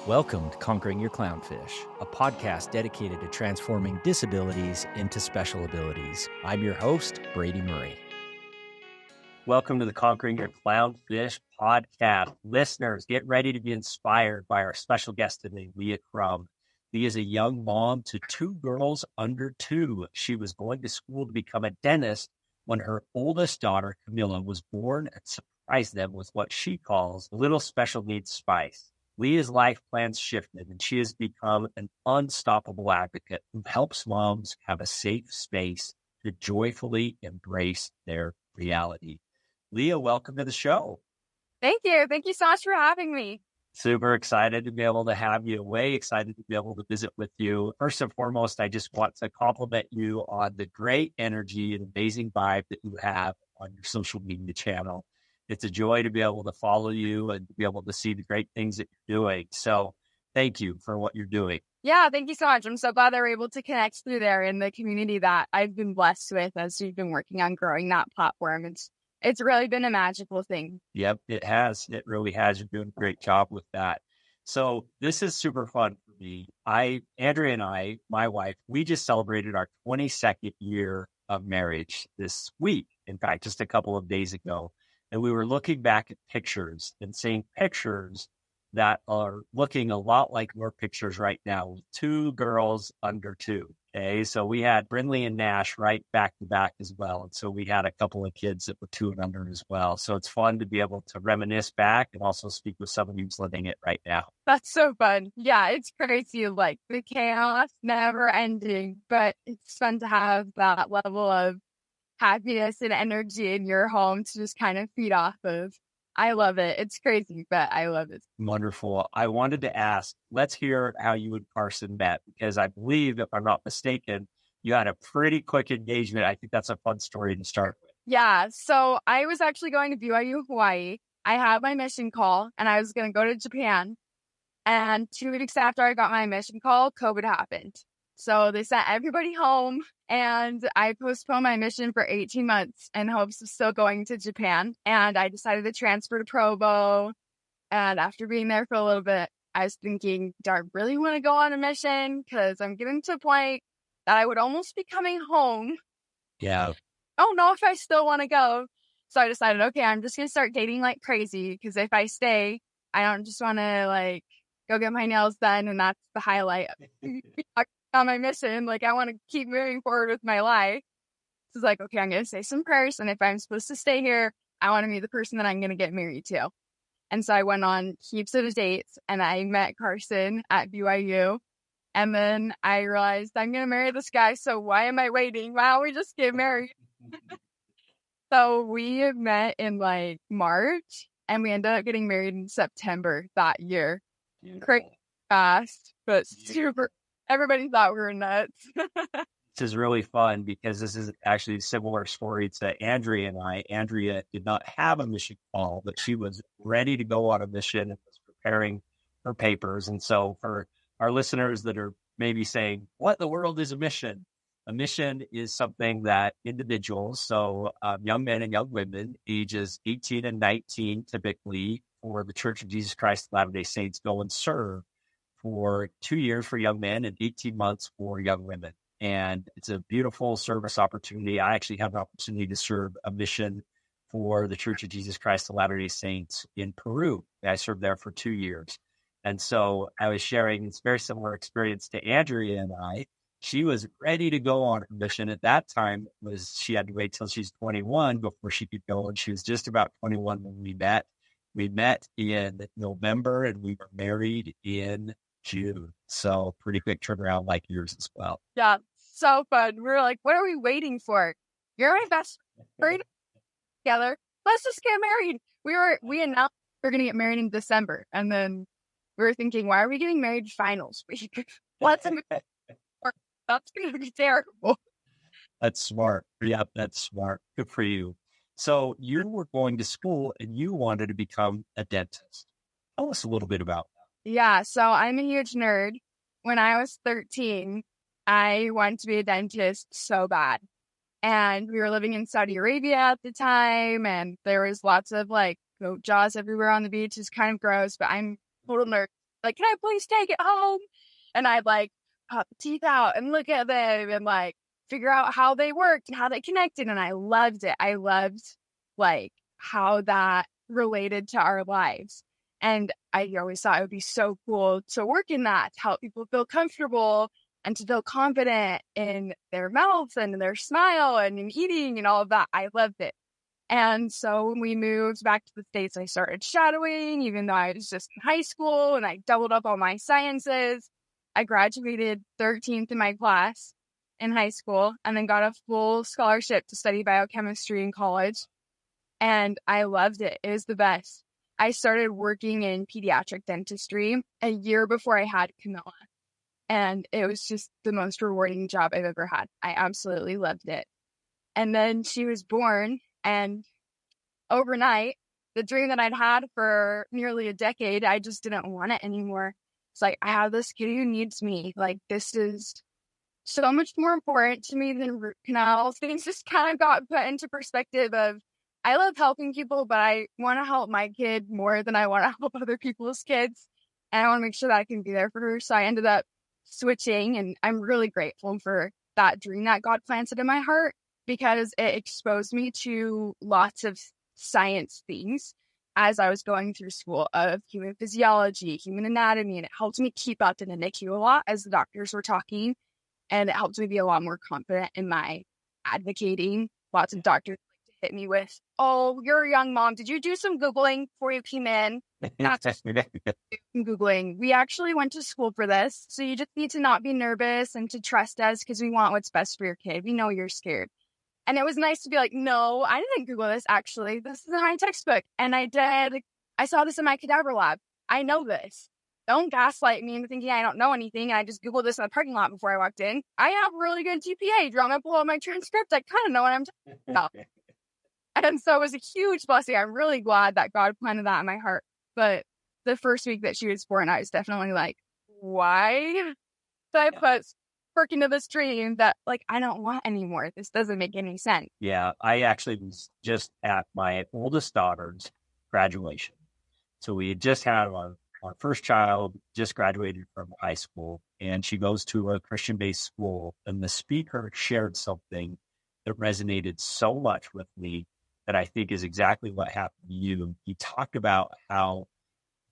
Welcome to Conquering Your Clownfish, a podcast dedicated to transforming disabilities into special abilities. I'm your host, Brady Murray. Welcome to the Conquering Your Clownfish podcast. Listeners, get ready to be inspired by our special guest today, Leah Crum. Leah is a young mom to two girls under 2. She was going to school to become a dentist when her oldest daughter, Camilla, was born and surprised them with what she calls little special needs spice. Leah's life plans shifted, and she has become an unstoppable advocate who helps moms have a safe space to joyfully embrace their reality. Leah, welcome to the show. Thank you. Thank you so much for having me. Super excited to be able to have you. Way excited to be able to visit with you. First and foremost, I just want to compliment you on the great energy and amazing vibe that you have on your social media channel. It's a joy to be able to follow you and to be able to see the great things that you're doing. So thank you for what you're doing. Yeah, thank you so much. I'm so glad they were able to connect through there in the community that I've been blessed with as we've been working on growing that platform. It's really been a magical thing. Yep, it has. It really has. You're doing a great job with that. So this is super fun for me. Andrea and I, my wife, we just celebrated our 22nd year of marriage this week. In fact, just a couple of days ago. And we were looking back at pictures and seeing pictures that are looking a lot like your pictures right now with 2 girls under 2. Okay. So we had Brindley and Nash right back to back as well. And so we had a couple of kids that were 2 and under as well. So it's fun to be able to reminisce back and also speak with someone who's living it right now. That's so fun. Yeah, it's crazy. Like the chaos never ending, but it's fun to have that level of happiness and energy in your home to just kind of feed off of. I love it. It's crazy, but I love it. Wonderful. I wanted to ask, let's hear how you and Carson met, because I believe, if I'm not mistaken, you had a pretty quick engagement. I think that's a fun story to start with. Yeah. So I was actually going to BYU, Hawaii. I had my mission call and I was going to go to Japan. And 2 weeks after I got my mission call, COVID happened. So they sent everybody home and I postponed my mission for 18 months in hopes of still going to Japan. And I decided to transfer to Provo. And after being there for a little bit, I was thinking, do I really want to go on a mission? Because I'm getting to a point that I would almost be coming home. Yeah. I don't know if I still want to go. So I decided, okay, I'm just going to start dating like crazy. Because if I stay, I don't just want to go get my nails done. And that's the highlight on my mission. I want to keep moving forward with my life. So it's like, okay, I'm going to say some prayers. And if I'm supposed to stay here, I want to meet the person that I'm going to get married to. And so I went on heaps of dates and I met Carson at BYU. And then I realized I'm going to marry this guy. So why am I waiting? Why don't we just get married? So we met in March and we ended up getting married in September that year. Crazy fast, but super. Everybody thought we were nuts. This is really fun because this is actually a similar story to Andrea and I. Andrea did not have a mission call, but she was ready to go on a mission and was preparing her papers. And so for our listeners that are maybe saying, what in the world is a mission? A mission is something that individuals, so young men and young women, ages 18 and 19, typically for the Church of Jesus Christ of Latter-day Saints, go and serve for 2 years for young men and 18 months for young women. And it's a beautiful service opportunity. I actually had an opportunity to serve a mission for the Church of Jesus Christ of Latter-day Saints in Peru. I served there for 2 years. And so I was sharing this very similar experience to Andrea and I. She was ready to go on her mission. At that time, she had to wait till she's 21 before she could go. And she was just about 21 when we met. We met in November and we were married in June. So pretty quick turnaround like yours as well. Yeah, so fun. We were like, what are we waiting for? You're my best friend together. Let's just get married. We announced we were going to get married in December. And then we were thinking, why are we getting married finals week? That's going to be terrible. That's smart. Yeah, that's smart. Good for you. So you were going to school and you wanted to become a dentist. Tell us a little bit about that. Yeah, so I'm a huge nerd. When I was 13, I wanted to be a dentist so bad. And we were living in Saudi Arabia at the time, and there was lots of goat jaws everywhere on the beach. It's kind of gross, but I'm a total nerd. like, can I please take it home? And I'd like pop the teeth out and look at them and like figure out how they worked and how they connected. And I loved it. I loved like how that related to our lives. And I always thought it would be so cool to work in that, to help people feel comfortable and to feel confident in their mouths and in their smile and in eating and all of that. I loved it. And so when we moved back to the States, I started shadowing, even though I was just in high school, and I doubled up on my sciences. I graduated 13th in my class in high school and then got a full scholarship to study biochemistry in college. And I loved it. It was the best. I started working in pediatric dentistry a year before I had Camilla. And it was just the most rewarding job I've ever had. I absolutely loved it. And then she was born, and overnight, the dream that I'd had for nearly a decade, I just didn't want it anymore. It's like, I have this kid who needs me. Like, this is so much more important to me than root canals. Things just kind of got put into perspective of, I love helping people, but I want to help my kid more than I want to help other people's kids. And I want to make sure that I can be there for her. So I ended up switching, and I'm really grateful for that dream that God planted in my heart, because it exposed me to lots of science things as I was going through school of human physiology, human anatomy, and it helped me keep up in the NICU a lot as the doctors were talking, and it helped me be a lot more confident in my advocating. Lots of doctors like to hit me with, oh, you're a young mom. Did you do some Googling before you came in? That's Googling. We actually went to school for this, so you just need to not be nervous and to trust us because we want what's best for your kid. We know you're scared. And it was nice to be like, no, I didn't Google this, actually. This is in my textbook. And I saw this in my cadaver lab. I know this. Don't gaslight me into thinking I don't know anything. I just Googled this in the parking lot before I walked in. I have really good GPA. Do you want me to pull out my transcript? I kind of know what I'm talking about. And so it was a huge blessing. I'm really glad that God planted that in my heart. But the first week that she was born, I was definitely like, why did I put work into this dream that like I don't want anymore? This doesn't make any sense. Yeah, I actually was just at my oldest daughter's graduation. So we had just had our first child, just graduated from high school, and she goes to a Christian-based school, and the speaker shared something that resonated so much with me that I think is exactly what happened to you. He talked about how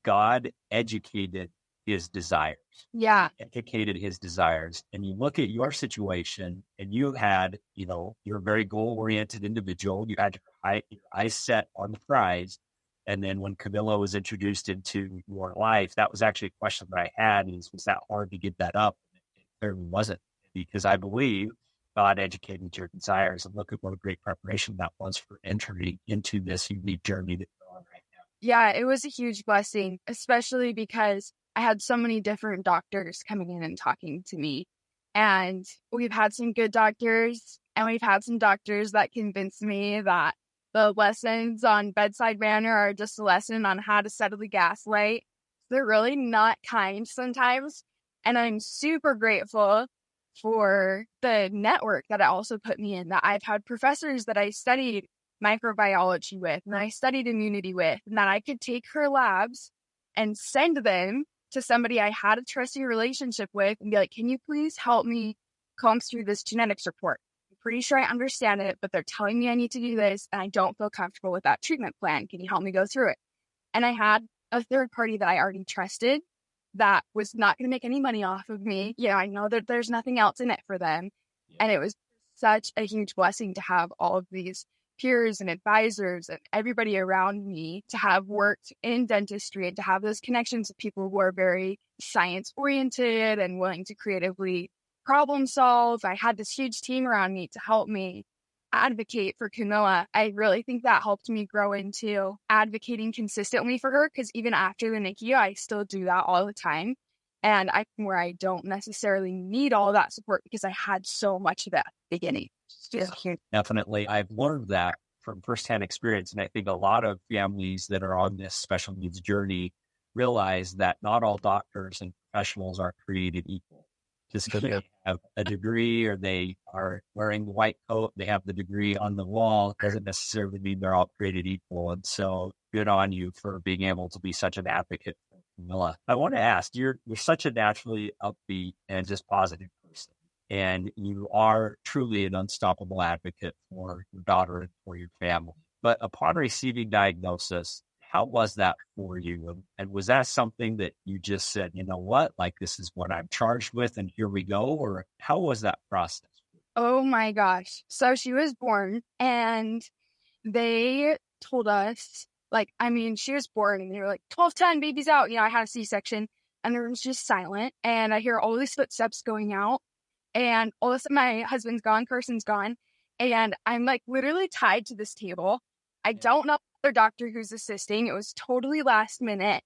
God educated his desires. Yeah. Educated his desires. And you look at your situation, and you had, you're a very goal-oriented individual. You had your eyes set on the prize. And then when Camilla was introduced into your life, that was actually a question that I had, was that hard to give that up? It certainly wasn't, because I believe God educated your desires, and look at what a great preparation that was for entering into this unique journey that you're on right now. Yeah, it was a huge blessing, especially because I had so many different doctors coming in and talking to me. And we've had some good doctors, and we've had some doctors that convinced me that the lessons on bedside manner are just a lesson on how to steadily gaslight. They're really not kind sometimes. And I'm super grateful for the network that it also put me in, that I've had professors that I studied microbiology with, and I studied immunity with, and that I could take her labs and send them to somebody I had a trusting relationship with and be like, can you please help me comb through this genetics report? I'm pretty sure I understand it, but they're telling me I need to do this, and I don't feel comfortable with that treatment plan. Can you help me go through it? And I had a third party that I already trusted that was not going to make any money off of me. I know that there's nothing else in it for them. And it was such a huge blessing to have all of these peers and advisors and everybody around me to have worked in dentistry and to have those connections with people who are very science oriented and willing to creatively problem solve. I had this huge team around me to help me advocate for Camilla. I really think that helped me grow into advocating consistently for her, because even after the NICU, I still do that all the time. And where I don't necessarily need all that support because I had so much of it at the beginning. Definitely. I've learned that from firsthand experience. And I think a lot of families that are on this special needs journey realize that not all doctors and professionals are created equal. Just because they have a degree or they are wearing the white coat, they have the degree on the wall, doesn't necessarily mean they're all created equal. And so good on you for being able to be such an advocate for Camilla, I want to ask, you're such a naturally upbeat and just positive person, and you are truly an unstoppable advocate for your daughter and for your family. But upon receiving diagnosis, how was that for you? And was that something that you just said, you know what, like this is what I'm charged with, and here we go? Or how was that process? Oh my gosh. So she was born and they told us, like, I mean, she was born and they were like, 12:10, baby's out. You know, I had a C-section and the room's just silent. And I hear all these footsteps going out. And all of a sudden, my husband's gone, Carson's gone. And I'm like literally tied to this table. I don't know the doctor who's assisting. It was totally last minute.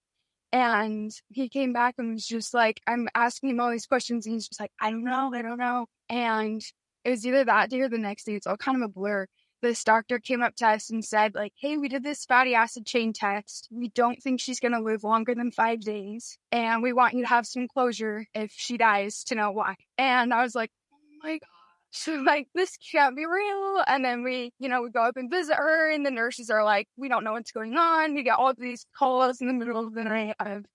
And he came back and was just like, I'm asking him all these questions. And he's just like, I don't know. And it was either that day or the next day. It's all kind of a blur. This doctor came up to us and said, like, hey, we did this fatty acid chain test. We don't think she's going to live longer than 5 days. And we want you to have some closure if she dies to know why. And I was like, oh my gosh. So like, this can't be real. And then we go up and visit her, and the nurses are like, we don't know what's going on. We get all of these calls in the middle of the night of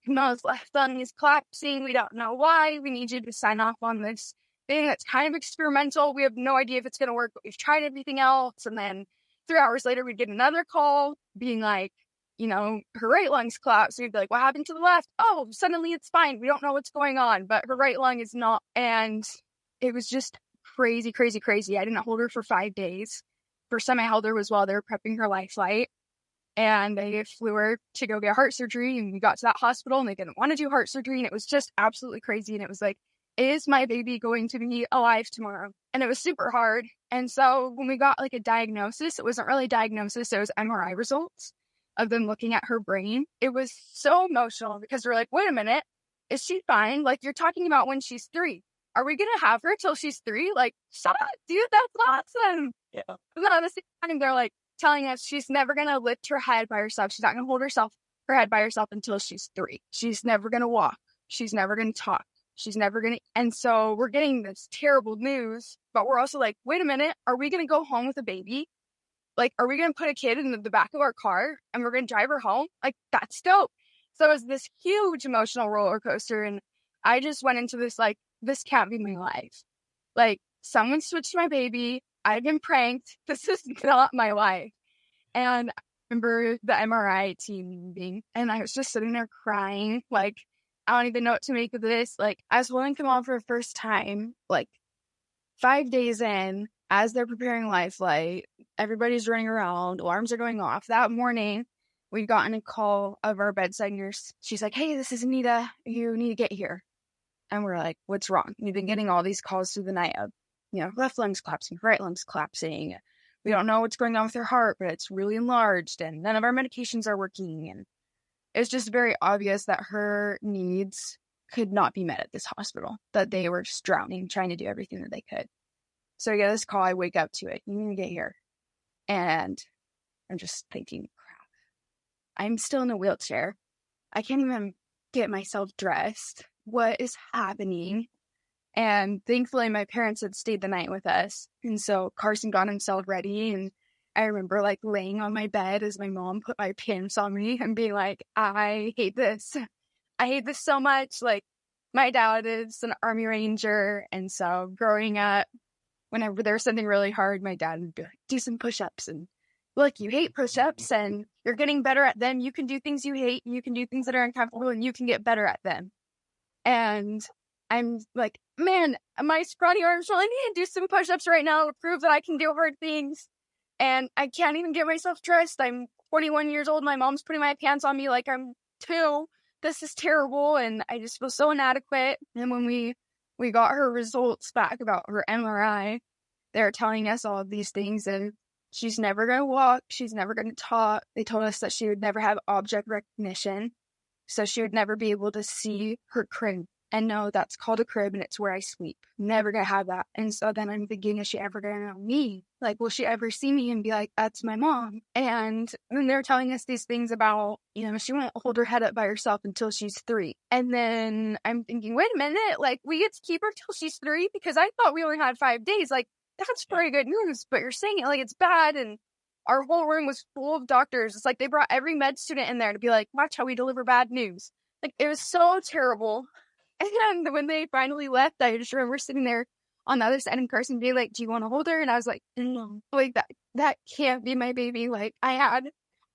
Camilla's left lung is collapsing. We don't know why. We need you to sign off on this thing that's kind of experimental. We have no idea if it's going to work, but we've tried everything else. And then 3 hours later, we'd get another call being like, her right lung's collapsed. We'd be like, what happened to the left? Oh, suddenly it's fine. We don't know what's going on, but her right lung is not. And it was just crazy, crazy, crazy. I didn't hold her for 5 days. First time I held her was while they were prepping her life flight. And they flew her to go get heart surgery. And we got to that hospital and they didn't want to do heart surgery. And it was just absolutely crazy. And it was like, is my baby going to be alive tomorrow? And it was super hard. And so when we got like a diagnosis, it wasn't really a diagnosis. It was MRI results of them looking at her brain. It was so emotional because we're like, wait a minute, is she fine? Like, you're talking about when she's 3. Are we going to have her till she's 3? Like, shut up, dude, that's awesome. Yeah. But at the same time, they're like telling us she's never going to lift her head by herself. She's not going to hold her head by herself until she's 3. She's never going to walk. She's never going to talk. She's never going to. And so we're getting this terrible news, but we're also like, wait a minute, are we going to go home with a baby? Like, are we going to put a kid in the back of our car and we're going to drive her home? Like, that's dope. So it was this huge emotional roller coaster. And I just went into this, like, this can't be my life. Like, someone switched my baby. I've been pranked. This is not my life. And I remember the MRI team meeting, and I was just sitting there crying. Like, I don't even know what to make of this. Like, I was holding Camilla for the first time, like 5 days in, as they're preparing life flight. Everybody's running around. Alarms are going off. That morning, we'd gotten a call of our bedside nurse. She's like, hey, this is Anita. You need to get here. And we're like, what's wrong? We've been getting all these calls through the night of, left lung's collapsing, right lung's collapsing. We don't know what's going on with her heart, but it's really enlarged and none of our medications are working. And it's just very obvious that her needs could not be met at this hospital, that they were just drowning, trying to do everything that they could. So I get this call, I wake up to it. You need to get here. And I'm just thinking, crap, I'm still in a wheelchair. I can't even get myself dressed. What is happening? And thankfully, my parents had stayed the night with us. And so Carson got himself ready. And I remember like laying on my bed as my mom put my pants on me and being like, I hate this. I hate this so much. Like, my dad is an Army Ranger. And so growing up, whenever there was something really hard, my dad would be like, do some push-ups. And look, you hate push-ups and you're getting better at them. You can do things you hate. You can do things that are uncomfortable and you can get better at them. And I'm like, man, my scrawny arms really need to do some push-ups right now to prove that I can do hard things. And I can't even get myself dressed. I'm 21 years old. My mom's putting my pants on me like I'm 2. This is terrible. And I just feel so inadequate. And when we got her results back about her MRI, they were telling us all of these things. And she's never going to walk. She's never going to talk. They told us that she would never have object recognition. So she would never be able to see her crib and know that's called a crib and it's where I sleep. Never gonna have that. And so then I'm thinking, is she ever gonna know me? Like, will she ever see me and be like, that's my mom? And then they're telling us these things about, she won't hold her head up by herself until she's 3. And then I'm thinking, wait a minute, like, we get to keep her till she's 3 because I thought we only had 5 days. Like, that's pretty good news, but you're saying it like it's bad. And Our whole room was full of doctors. It's like they brought every med student in there to be like, watch how we deliver bad news. Like, it was so terrible. And when they finally left, I just remember sitting there on the other side and Carson being like, do you want to hold her? And I was like, no, like that can't be my baby. Like, I had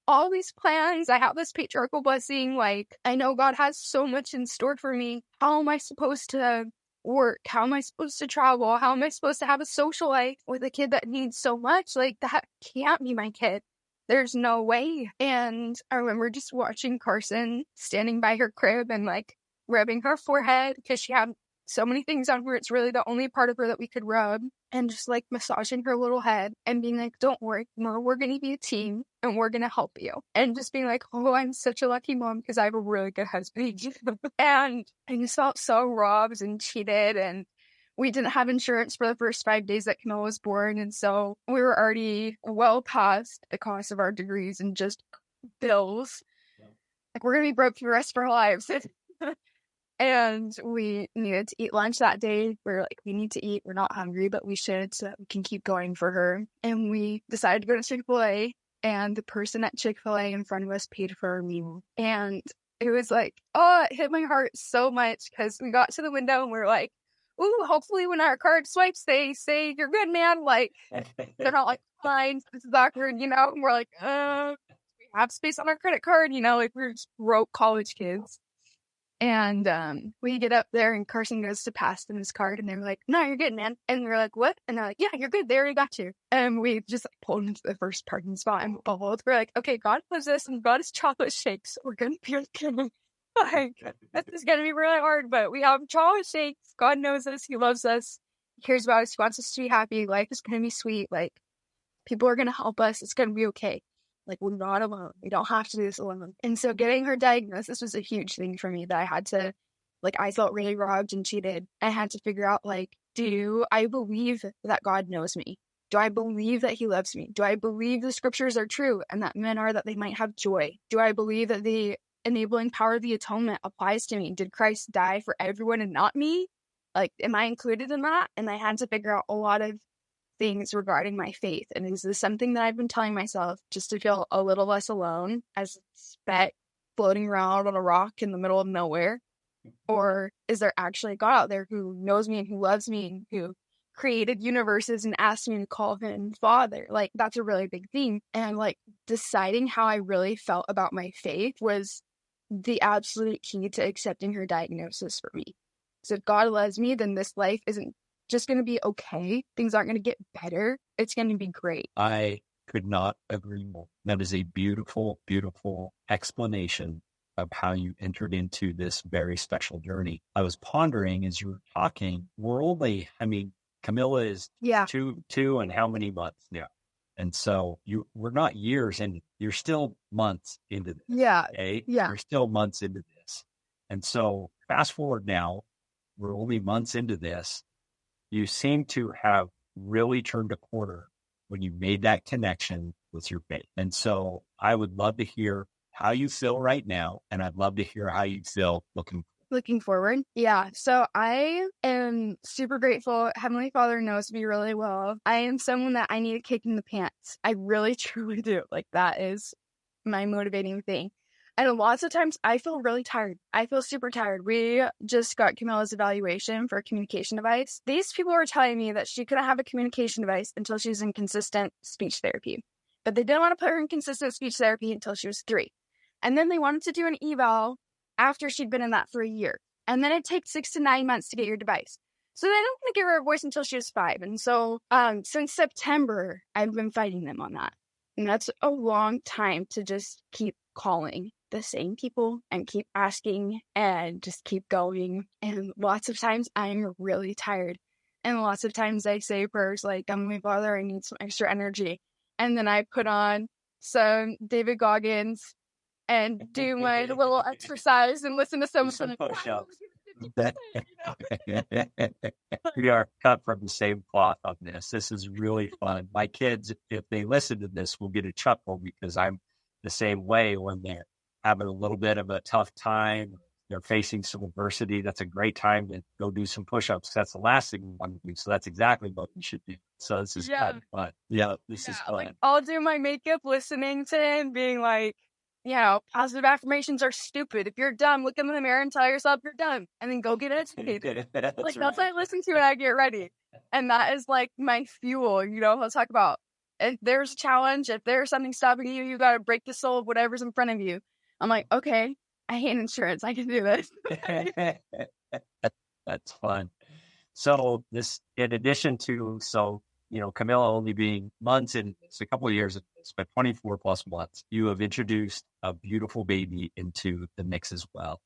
all these plans. I have this patriarchal blessing. Like, I know God has so much in store for me. How am I supposed to work? How am I supposed to travel? How am I supposed to have a social life with a kid that needs so much? Like, that can't be my kid. There's no way. And I remember just watching Carson standing by her crib and like rubbing her forehead because she had so many things on her. It's really the only part of her that we could rub, and just like massaging her little head and being like, don't worry, Mom, we're going to be a team and we're going to help you. And just being like, oh, I'm such a lucky mom because I have a really good husband. And I just felt so robbed and cheated. And we didn't have insurance for the first 5 days that Camilla was born. And so we were already well past the cost of our degrees and just bills. Like, we're going to be broke for the rest of our lives. And we needed to eat lunch that day. We were like, we need to eat. We're not hungry, but we should so that we can keep going for her. And we decided to go to Chick-fil-A. And the person at Chick-fil-A in front of us paid for our meal. And it was like, oh, it hit my heart so much because we got to the window and we were like, ooh, hopefully when our card swipes, they say, you're good, man. Like, they're not like, fine, this is awkward, you know? And we're like, we have space on our credit card, you know? Like, we're just broke college kids. And we get up there and Carson goes to pass them his card and they're like, no, you're good, man. And we're like, what? And they're like, yeah, you're good. They already got you. And we just like pulled into the first parking spot and both we're like, okay, God loves us and God is chocolate shakes. We're going to be okay. Like, this is going to be really hard, but we have chocolate shakes. God knows us. He loves us. He cares about us. He wants us to be happy. Life is going to be sweet. Like, people are going to help us. It's going to be okay. Like, we're not alone. We don't have to do this alone. And so getting her diagnosis was a huge thing for me that I had to, like, I felt really robbed and cheated. I had to figure out, like, do I believe that God knows me? Do I believe that he loves me? Do I believe the scriptures are true and that men are that they might have joy? Do I believe that the enabling power of the atonement applies to me? Did Christ die for everyone and not me? Like, am I included in that? And I had to figure out a lot of things regarding my faith. And is this something that I've been telling myself just to feel a little less alone as a speck floating around on a rock in the middle of nowhere? Or is there actually a God out there who knows me and who loves me and who created universes and asked me to call him Father? Like, that's a really big theme. And like, deciding how I really felt about my faith was the absolute key to accepting her diagnosis for me. So if God loves me, then this life isn't just going to be okay. Things aren't going to get better. It's going to be great. I could not agree more. That is a beautiful, beautiful explanation of how you entered into this very special journey. I was pondering as you were talking, we're only, I mean, Camilla is two and how many months now? And so we're not years in, you're still months into this. Yeah. Okay? Yeah. You're still months into this. And so fast forward now, we're only months into this. You seem to have really turned a corner when you made that connection with your faith. And so I would love to hear how you feel right now. And I'd love to hear how you feel looking forward. Yeah. So I am super grateful. Heavenly Father knows me really well. I am someone that I need a kick in the pants. I really, truly do. Like, that is my motivating thing. And lots of times I feel really tired. I feel super tired. We just got Camilla's evaluation for a communication device. These people were telling me that she couldn't have a communication device until she was in consistent speech therapy. But they didn't want to put her in consistent speech therapy until she was 3. And then they wanted to do an eval after she'd been in that for a year. And then it takes 6 to 9 months to get your device. So they don't want to give her a voice until she was 5. And so since September, I've been fighting them on that. And that's a long time to just keep calling the same people and keep asking and just keep going. And lots of times I'm really tired. And lots of times I say prayers like, my Father, I need some extra energy. And then I put on some David Goggins and do my little exercise and listen to some push-ups. We are cut from the same cloth on this. This is really fun. My kids, if they listen to this, will get a chuckle because I'm the same way when they're having a little bit of a tough time, they're facing some adversity, that's a great time to go do some push-ups. That's the last thing you want to do. So that's exactly what you should do. So this is kind of fun. Yeah, this is fun. Like, I'll do my makeup listening to him being like, positive affirmations are stupid. If you're dumb, look in the mirror and tell yourself you're dumb and then go get educated. That's what I listen to when I get ready. And that is like my fuel. Let's talk about if there's a challenge, if there's something stopping you, you got to break the soul of whatever's in front of you. I'm like, okay, I hate insurance. I can do this. That's fun. So in addition to, Camilla only being months and it's a couple of years, it's been 24 plus months. You have introduced a beautiful baby into the mix as well.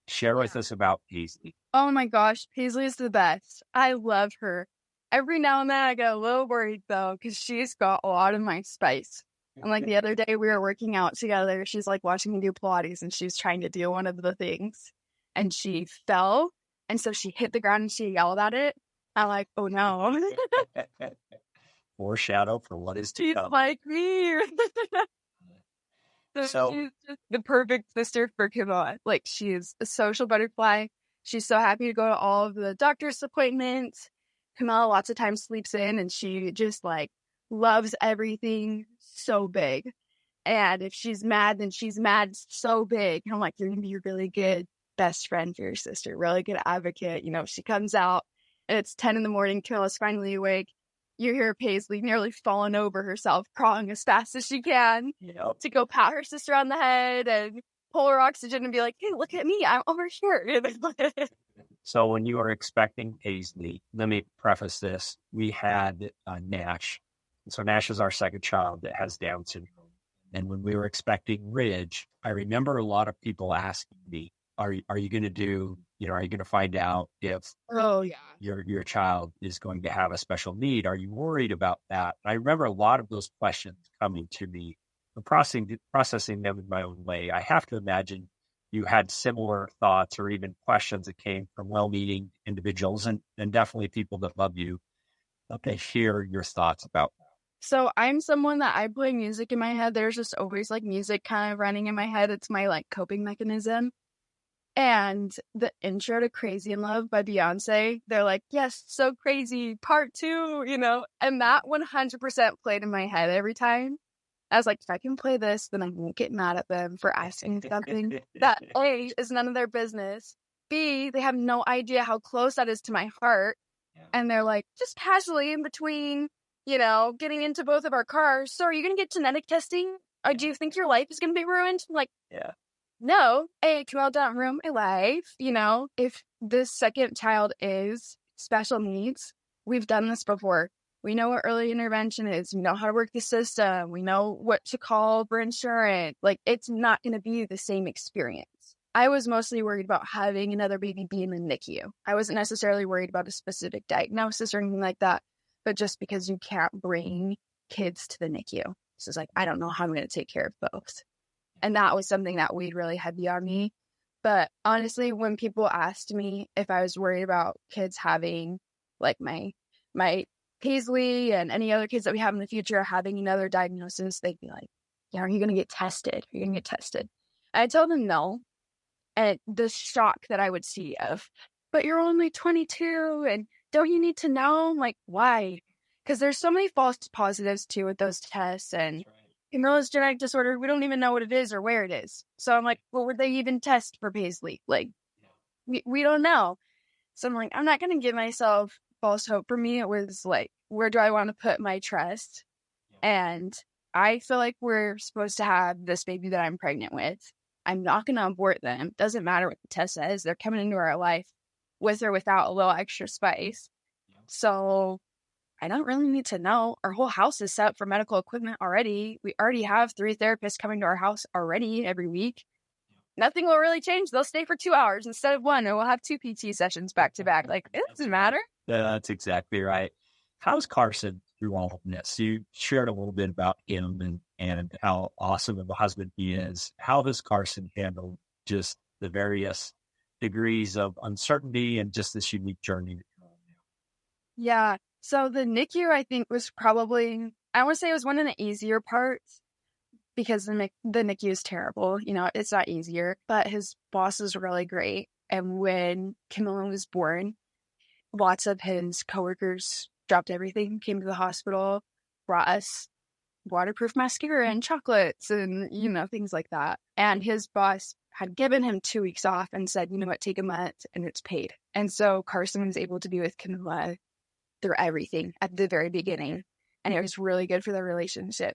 Share with us about Paisley. Oh my gosh, Paisley is the best. I love her. Every now and then I get a little worried though, because she's got a lot of my spice. And like the other day we were working out together. She's like watching me do Pilates and she's trying to do one of the things and she fell. And so she hit the ground and she yelled at it. I'm like, oh no. Foreshadow for what is to come. She's like me. So she's just the perfect sister for Camilla. Like, she's a social butterfly. She's so happy to go to all of the doctor's appointments. Camilla lots of times sleeps in and she just like loves everything so big. And if she's mad, then she's mad so big. And I'm like, you're going to be a really good best friend for your sister, really good advocate. She comes out and it's 10 in the morning. Camilla's finally awake. You hear Paisley nearly falling over herself, crawling as fast as she can to go pat her sister on the head and pull her oxygen and be like, hey, look at me, I'm over here. So when you were expecting Paisley, let me preface this. We had Nash. So Nash is our second child that has Down syndrome. And when we were expecting Ridge, I remember a lot of people asking me, are you going to do, are you going to find out if your child is going to have a special need? Are you worried about that? I remember a lot of those questions coming to me, processing them in my own way. I have to imagine you had similar thoughts or even questions that came from well-meaning individuals and definitely people that love you. Okay, hear your thoughts about that. So I'm someone that I play music in my head. There's just always like music kind of running in my head. It's my like coping mechanism. And the intro to Crazy in Love by Beyonce, they're like, yes, so crazy, part 2, and that 100% played in my head every time. I was like, if I can play this, then I won't get mad at them for asking something that A, is none of their business. B, they have no idea how close that is to my heart. Yeah. And they're like, just casually in between, getting into both of our cars. So are you going to get genetic testing? Or do you think your life is going to be ruined? I'm like, yeah. No, Camilla don't ruin my life. If this second child is special needs, we've done this before. We know what early intervention is. We know how to work the system. We know what to call for insurance. Like, it's not going to be the same experience. I was mostly worried about having another baby be in the NICU. I wasn't necessarily worried about a specific diagnosis or anything like that, but just because you can't bring kids to the NICU. So it's like, I don't know how I'm going to take care of both. And that was something that weighed really heavy on me. But honestly, when people asked me if I was worried about kids having, like my Paisley and any other kids that we have in the future having another diagnosis, they'd be like, yeah, are you going to get tested? Are you going to get tested? I told them no. And the shock that I would see of, but you're only 22 and don't you need to know? I'm like, why? Because there's so many false positives too with those tests. And Camilla's genetic disorder, we don't even know what it is or where it is. So I'm like, well, would they even test for Paisley? Like, we don't know. So I'm like, I'm not going to give myself false hope. For me, it was like, where do I want to put my trust? And I feel like we're supposed to have this baby that I'm pregnant with. I'm not going to abort them. Doesn't matter what the test says. They're coming into our life with or without a little extra spice. So I don't really need to know. Our whole house is set up for medical equipment already. We already have 3 therapists coming to our house already every week. Nothing will really change. They'll stay for 2 hours instead of 1, and we'll have 2 PT sessions back to back. Like, it doesn't matter. Yeah, that's exactly right. How's Carson through all of this? You shared a little bit about him and how awesome of a husband he is. How does Carson handle just the various degrees of uncertainty and just this unique journey? Yeah. So the NICU, I think, was probably, I want to say it was one of the easier parts, because the NICU is terrible. You know, it's not easier, but his boss is really great. And when Camilla was born, lots of his coworkers dropped everything, came to the hospital, brought us waterproof mascara and chocolates and, you know, things like that. And his boss had given him 2 weeks off and said, you know what, take a month and it's paid. And so Carson was able to be with Camilla through everything at the very beginning. And it was really good for their relationship.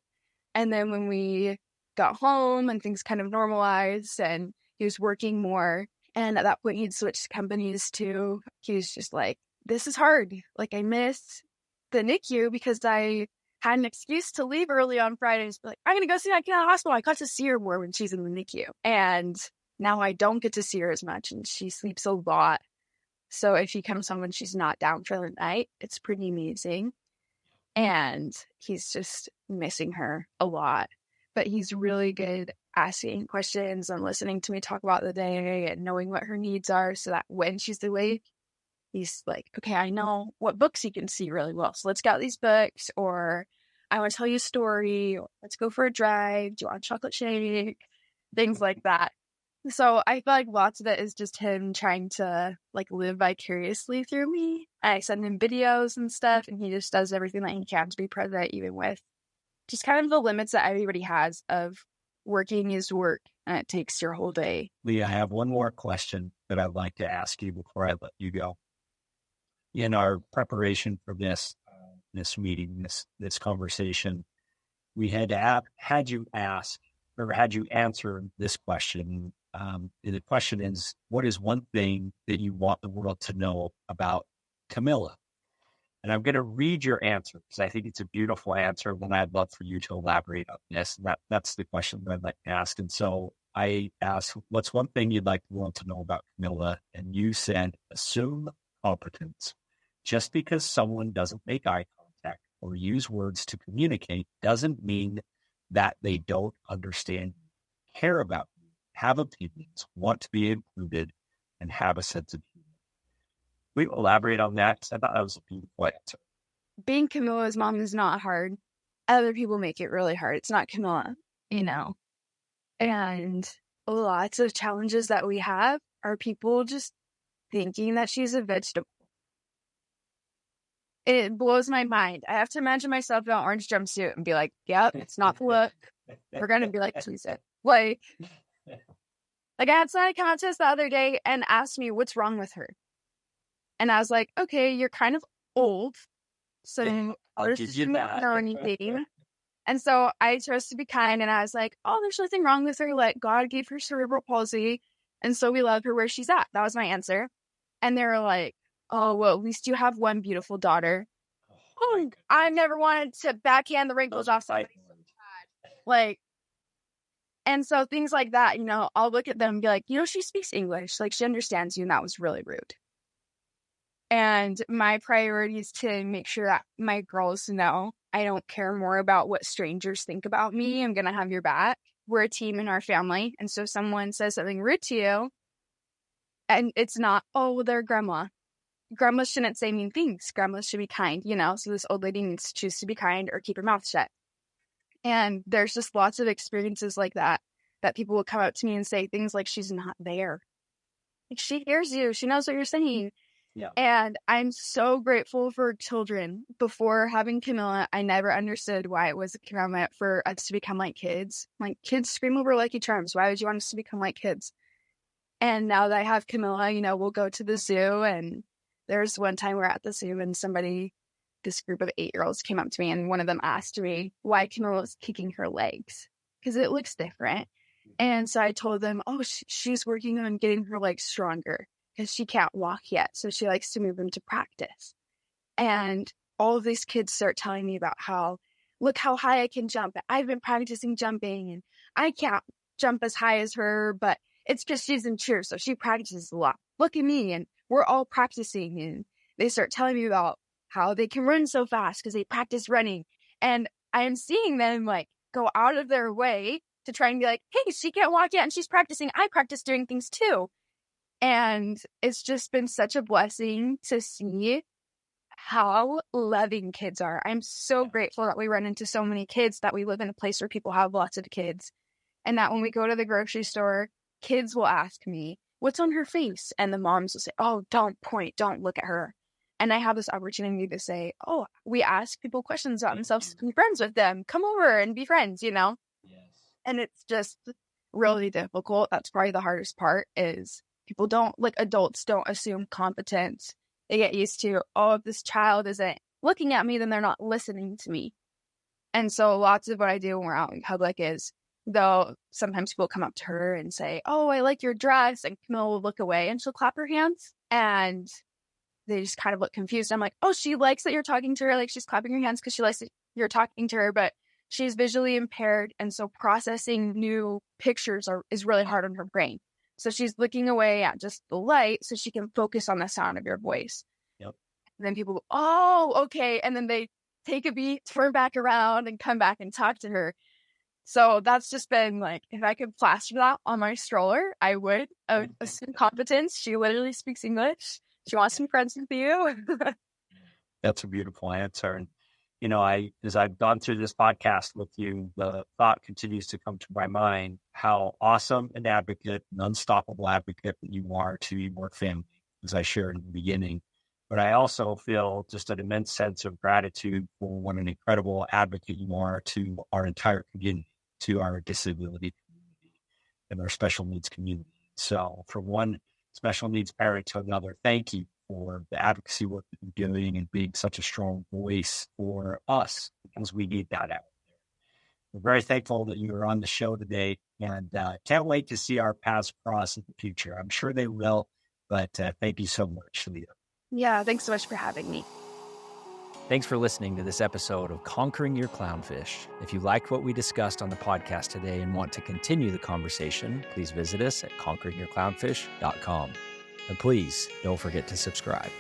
And then when we got home and things kind of normalized and he was working more, and at that point he'd switched companies too, he was just like, this is hard. Like, I miss the NICU because I had an excuse to leave early on Fridays. But like, I'm going to go see my kid at the hospital. I got to see her more when she's in the NICU. And now I don't get to see her as much and she sleeps a lot. So if she comes home and she's not down for the night, it's pretty amazing. And he's just missing her a lot. But he's really good asking questions and listening to me talk about the day and knowing what her needs are so that when she's awake, he's like, okay, I know what books he can see really well. So let's get out these books, or I want to tell you a story, or let's go for a drive. Do you want a chocolate shake? Things like that. So I feel like lots of it is just him trying to like live vicariously through me. I send him videos and stuff, and he just does everything that he can to be present, even with just kind of the limits that everybody has of working is work, and it takes your whole day. Leah, I have one more question that I'd like to ask you before I let you go. In our preparation for this meeting, this conversation, we had you ask or had you answer this question. The question is, what is one thing that you want the world to know about Camilla? And I'm going to read your answer because I think it's a beautiful answer, and I'd love for you to elaborate on this. And that's the question that I'd like to ask. And so I asked, what's one thing you'd like the world to know about Camilla? And you said, assume competence. Just because someone doesn't make eye contact or use words to communicate doesn't mean that they don't understand, care about you, have opinions, want to be included, and have a sense of humor. We elaborate on that. I thought that was a beautiful answer. Being Camilla's mom is not hard. Other people make it really hard. It's not Camilla, you know. And lots of challenges that we have are people just thinking that she's a vegetable. It blows my mind. I have to imagine myself in an orange jumpsuit and be like, yep, it's not the look. We're going to be like, please it. Like I had somebody come out to us the other day and asked me what's wrong with her. And I was like, okay, you're kind of old. So I'll give you that. Know anything. And so I chose to be kind, and I was like, oh, there's nothing wrong with her. Like, God gave her cerebral palsy, and so we love her where she's at. That was my answer. And they were like, oh, well, at least you have one beautiful daughter. Oh, I never wanted to backhand the wrinkles off somebody's head. Like, and so things like that, you know, I'll look at them and be like, you know, she speaks English. Like, she understands you, and that was really rude. And my priority is to make sure that my girls know I don't care more about what strangers think about me. I'm going to have your back. We're a team in our family. And so if someone says something rude to you, and it's not, oh, well, they're grandma. Grandma shouldn't say mean things. Grandma should be kind, you know? So this old lady needs to choose to be kind or keep her mouth shut. And there's just lots of experiences like that people will come up to me and say things like, she's not there. Like, she hears you. She knows what you're saying. Yeah. And I'm so grateful for children. Before having Camilla, I never understood why it was a commandment for us to become like kids. Like, kids scream over Lucky Charms. Why would you want us to become like kids? And now that I have Camilla, you know, we'll go to the zoo. And there's one time we're at the zoo and this group of 8-year-olds came up to me, and one of them asked me why Camilla was kicking her legs, because it looks different. And so I told them, oh, she's working on getting her legs stronger because she can't walk yet. So she likes to move them to practice. And all of these kids start telling me about how, look how high I can jump. I've been practicing jumping and I can't jump as high as her, but it's because she's in cheer. So she practices a lot. Look at me. And we're all practicing. And they start telling me about how they can run so fast because they practice running. And I am seeing them like go out of their way to try and be like, hey, she can't walk yet and she's practicing. I practice doing things too. And it's just been such a blessing to see how loving kids are. I'm so grateful that we run into so many kids, that we live in a place where people have lots of kids. And that when we go to the grocery store, kids will ask me, what's on her face? And the moms will say, oh, don't point, don't look at her. And I have this opportunity to say, oh, we ask people questions about themselves, be friends with them, come over and be friends, you know? Yes. And it's just really difficult. That's probably the hardest part, is people don't, like, adults don't assume competence. They get used to, oh, if this child isn't looking at me, then they're not listening to me. And so lots of what I do when we're out in public is, though sometimes people come up to her and say, oh, I like your dress. And Camilla will look away and she'll clap her hands. And they just kind of look confused. I'm like, oh, she likes that you're talking to her. Like, she's clapping her hands because she likes that you're talking to her. But she's visually impaired. And so processing new pictures is really hard on her brain. So she's looking away at just the light so she can focus on the sound of your voice. Yep. And then people go, oh, okay. And then they take a beat, turn back around and come back and talk to her. So that's just been like, if I could plaster that on my stroller, I would. Assume competence. She literally speaks English. She wants to be friends with you. That's a beautiful answer. And, you know, as I've gone through this podcast with you, the thought continues to come to my mind, how awesome an advocate, an unstoppable advocate that you are to your family, as I shared in the beginning. But I also feel just an immense sense of gratitude for what an incredible advocate you are to our entire community, to our disability community and our special needs community. So from one special needs parent to another, thank you for the advocacy work that you're doing and being such a strong voice for us, because we need that out there. We're very thankful that you were on the show today, and can't wait to see our paths cross in the future. I'm sure they will, but thank you so much, Leah. Yeah, thanks so much for having me. Thanks for listening to this episode of Conquering Your Clownfish. If you liked what we discussed on the podcast today and want to continue the conversation, please visit us at conqueringyourclownfish.com. And please don't forget to subscribe.